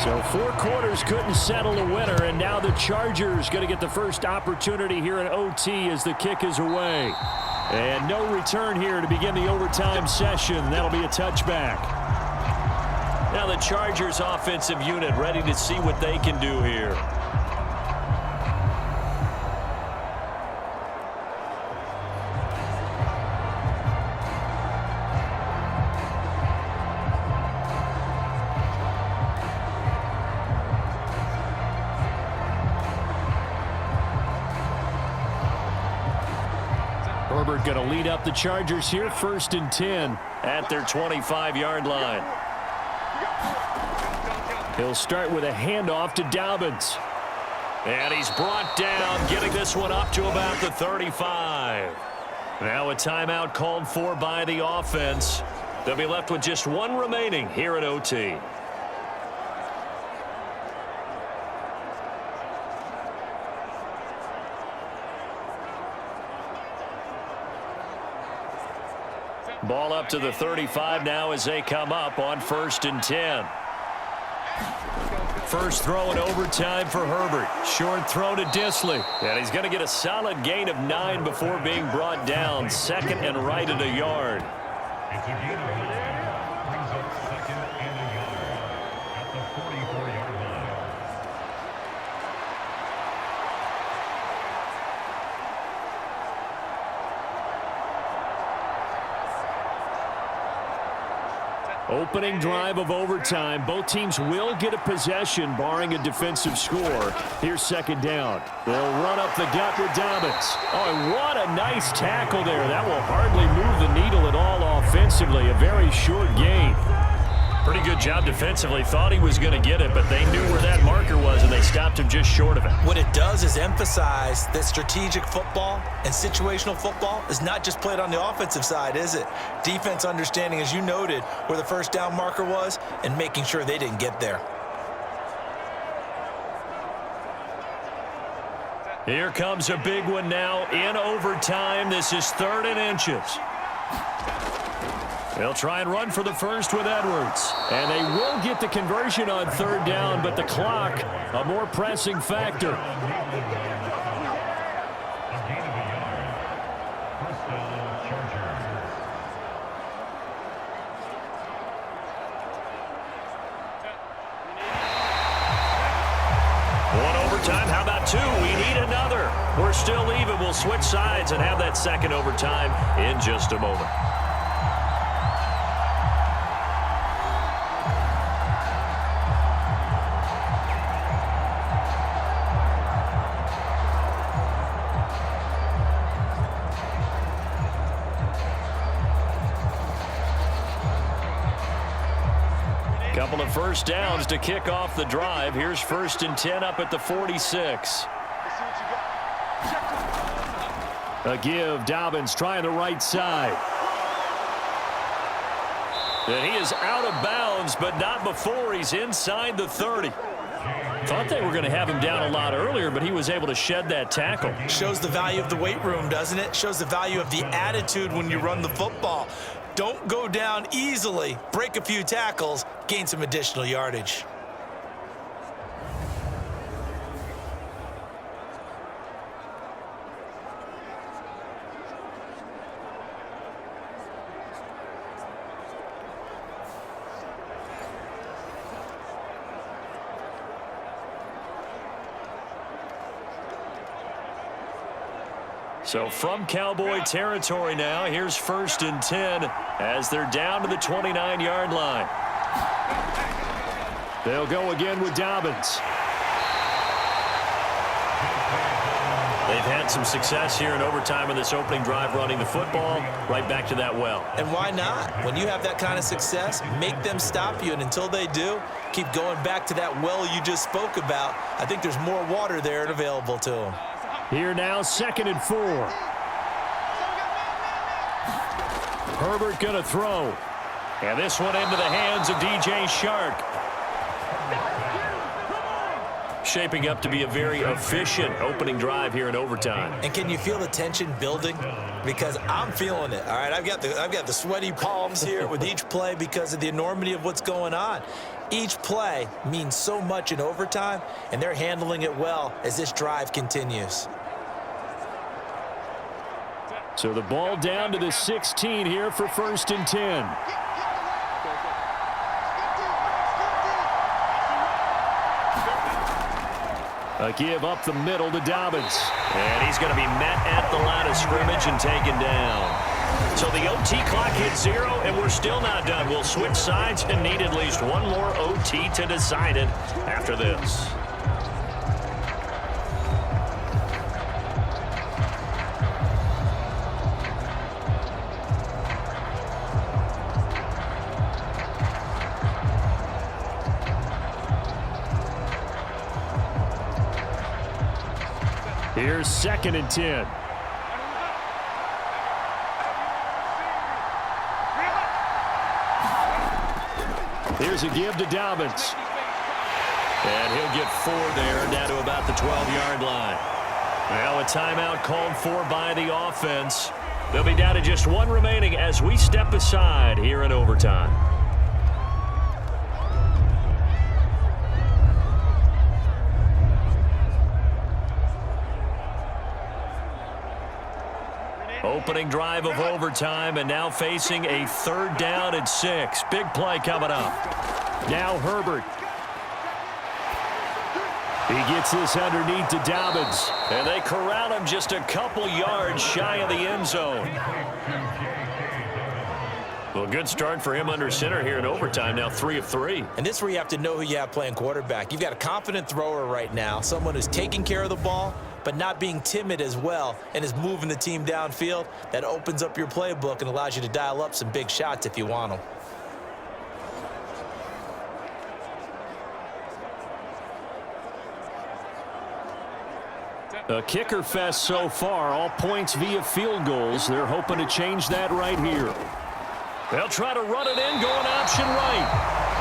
So 4 quarters couldn't settle a winner, and now the Chargers going to get the first opportunity here in OT as the kick is away. And no return here to begin the overtime session. That'll be a touchback. Now the Chargers offensive unit ready to see what they can do here. Herbert going to lead up the Chargers here, 1st and 10 at their 25-yard line. He'll start with a handoff to Dobbins. And he's brought down, getting this one up to about the 35. Now a timeout called for by the offense. They'll be left with just 1 remaining here at OT. Ball up to the 35 now as they come up on 1st and 10. First throw in overtime for Herbert. Short throw to Disley. And he's going to get a solid gain of 9 before being brought down. 2nd and right at a yard. It's a gain of 9. Brings up 2nd and a yard at the 44-yard line. Opening drive of overtime. Both teams will get a possession, barring a defensive score. Here's 2nd down. They'll run up the gut with Dobbins. Oh, and what a nice tackle there. That will hardly move the needle at all offensively. A very short gain. Pretty good job defensively. Thought he was going to get it, but they knew where that marker was, and they stopped him just short of it. What it does is emphasize that strategic football and situational football is not just played on the offensive side, is it? Defense understanding, as you noted, where the 1st down marker was and making sure they didn't get there. Here comes a big one now in overtime. This is 3rd and inches. They'll try and run for the first with Edwards. And they will get the conversion on 3rd down, but the clock, a more pressing factor. One overtime, how about 2? We need another. We're still even. We'll switch sides and have that 2nd overtime in just a moment. Couple of 1st downs to kick off the drive. Here's 1st and 10 up at the 46. A give. Dobbins trying the right side. And he is out of bounds, but not before he's inside the 30. Thought they were going to have him down a lot earlier, but he was able to shed that tackle. Shows the value of the weight room, doesn't it? Shows the value of the attitude when you run the football. Don't go down easily. Break a few tackles, gain some additional yardage. So from Cowboy territory now, here's 1st and 10 as they're down to the 29-yard line. They'll go again with Dobbins. They've had some success here in overtime in this opening drive running the football. Right back to that well. And why not? When you have that kind of success, make them stop you. And until they do, keep going back to that well you just spoke about. I think there's more water there and available to them. Here now, 2nd and 4. Herbert going to throw. And this one into the hands of DJ Shark. Shaping up to be a very efficient opening drive here in overtime. And can you feel the tension building? Because I'm feeling it. All right, I've got the sweaty palms here with each play because of the enormity of what's going on. Each play means so much in overtime, and they're handling it well as this drive continues. So the ball down to the 16 here for 1st and 10. A give up the middle to Dobbins. And he's going to be met at the line of scrimmage and taken down. So the OT clock hits 0, and we're still not done. We'll switch sides and need at least one more OT to decide it after this. Here's 2nd and 10. Here's a give to Dobbins. And he'll get 4 there, down to about the 12-yard line. Well, a timeout called for by the offense. They'll be down to just 1 remaining as we step aside here in overtime. Opening drive of overtime, and now facing a 3rd down and 6. Big play coming up. Now Herbert. He gets this underneath to Dobbins. And they corral him just a couple yards shy of the end zone. Well, good start for him under center here in overtime. Now 3 of 3. And this is where you have to know who you have playing quarterback. You've got a confident thrower right now, someone who's taking care of the ball, but not being timid as well, and is moving the team downfield. That opens up your playbook and allows you to dial up some big shots if you want them. A kicker fest so far, all points via field goals. They're hoping to change that right here. They'll try to run it in, going option right.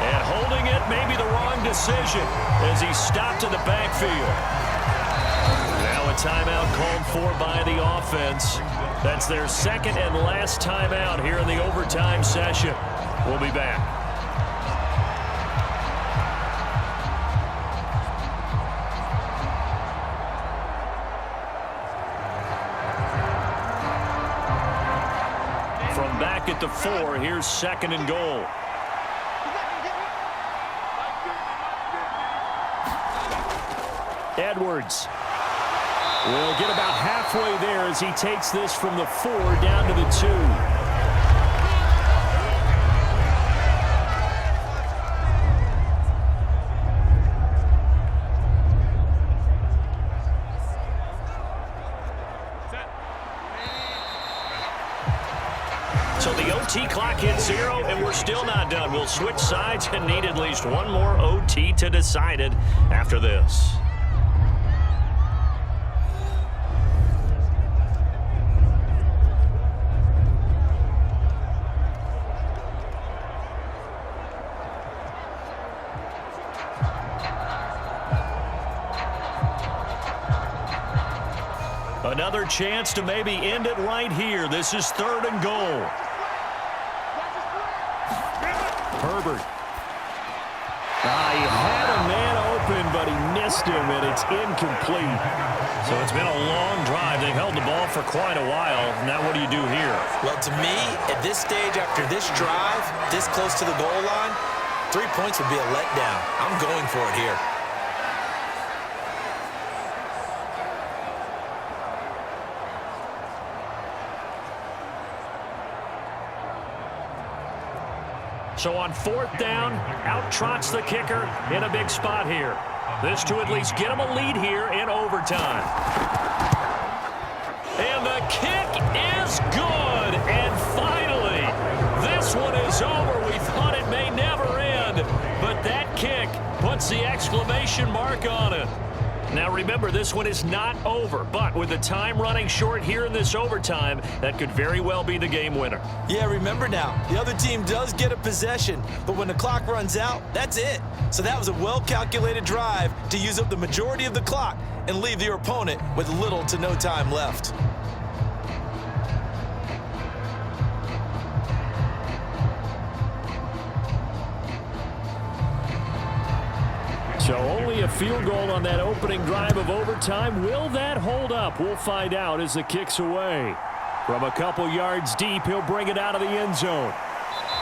And holding it may be the wrong decision as he stopped in the backfield. Now a timeout called for by the offense. That's their 2nd and last timeout here in the overtime session. We'll be back. From back at the 4, here's 2nd and goal. Edwards will get about halfway there as he takes this from the 4 down to the 2. So the OT clock hits 0, and we're still not done. We'll switch sides and need at least one more OT to decide it after this. Another chance to maybe end it right here. This is 3rd and goal. Herbert. He had a man open, but he missed him, and it's incomplete. So it's been a long drive. They've held the ball for quite a while. Now what do you do here? Well, to me, at this stage, after this drive, this close to the goal line, 3 points would be a letdown. I'm going for it here. So on 4th down, out trots the kicker in a big spot here. This to at least get him a lead here in overtime. And the kick is good. And finally, this one is over. We thought it may never end, but that kick puts the exclamation mark on it. Now remember, this one is not over, but with the time running short here in this overtime, that could very well be the game winner. Yeah, remember now, the other team does get a possession, but when the clock runs out, that's it. So that was a well-calculated drive to use up the majority of the clock and leave your opponent with little to no time left. So only a field goal on that opening drive of overtime. Will that hold up? We'll find out as the kick's away. From a couple yards deep, he'll bring it out of the end zone.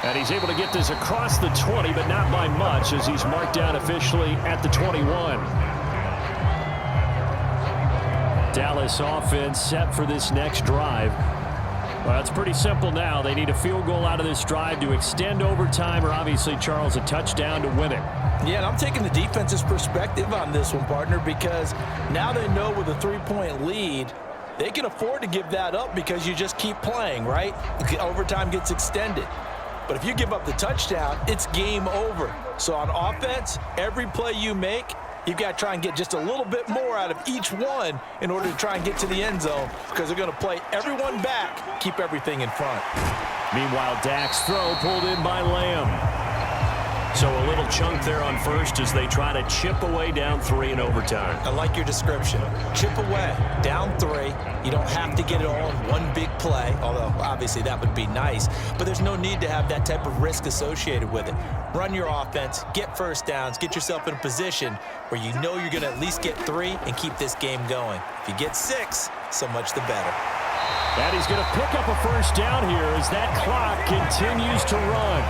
And he's able to get this across the 20, but not by much, as he's marked down officially at the 21. Dallas offense set for this next drive. Well, it's pretty simple now. They need a field goal out of this drive to extend overtime, or obviously, Charles, a touchdown to win it. Yeah, and I'm taking the defense's perspective on this one, partner, because now they know with a 3-point lead, they can afford to give that up because you just keep playing, right? Overtime gets extended. But if you give up the touchdown, it's game over. So on offense, every play you make, you've got to try and get just a little bit more out of each one in order to try and get to the end zone, because they're going to play everyone back, keep everything in front. Meanwhile, Dak's throw pulled in by Lamb. So a little chunk there on first as they try to chip away down 3 in overtime. I like your description. Chip away, down 3. You don't have to get it all in one big play, although obviously that would be nice. But there's no need to have that type of risk associated with it. Run your offense, get first downs, get yourself in a position where you know you're going to at least get 3 and keep this game going. If you get 6, so much the better. And he's going to pick up a first down here as that clock continues to run.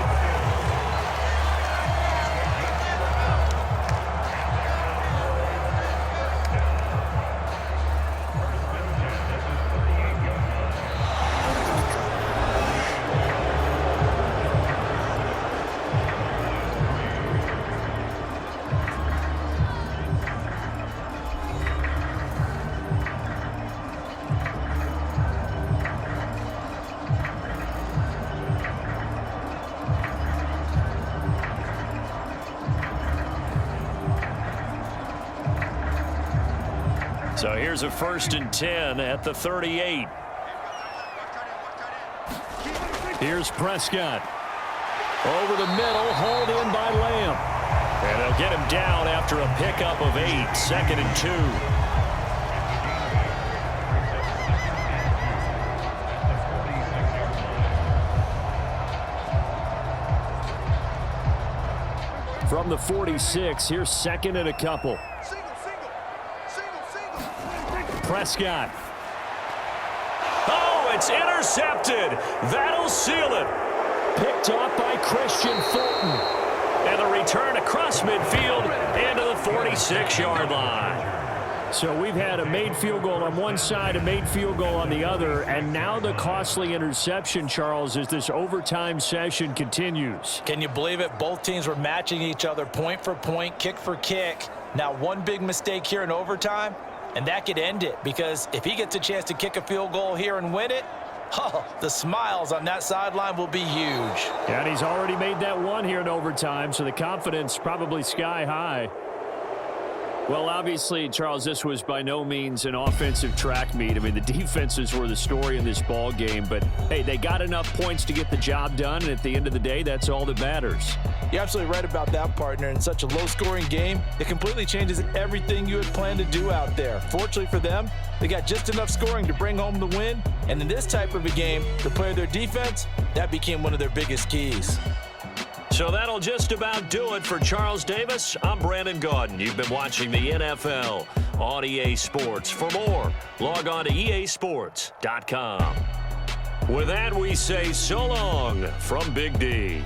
So here's a 1st and 10 at the 38. Here's Prescott. Over the middle, hauled in by Lamb. And they'll get him down after a pickup of 8, 2nd and 2. From the 46, here's 2nd and a couple. Prescott. Oh, it's intercepted. That'll seal it. Picked off by Christian Fulton. And the return across midfield into the 46-yard line. So we've had a made field goal on one side, a made field goal on the other, and now the costly interception, Charles, as this overtime session continues. Can you believe it? Both teams were matching each other point for point, kick for kick. Now one big mistake here in overtime, and that could end it, because if he gets a chance to kick a field goal here and win it, oh, the smiles on that sideline will be huge. And he's already made that one here in overtime, so the confidence probably sky high. Well, obviously, Charles, this was by no means an offensive track meet. I mean, the defenses were the story in this ball game, but hey, they got enough points to get the job done, and at the end of the day, that's all that matters. You're absolutely right about that, partner. In such a low-scoring game, it completely changes everything you had planned to do out there. Fortunately for them, they got just enough scoring to bring home the win, and in this type of a game, to play their defense, that became one of their biggest keys. So that'll just about do it for Charles Davis. I'm Brandon Gaudin. You've been watching the NFL on EA Sports. For more, log on to easports.com. With that, we say so long from Big D.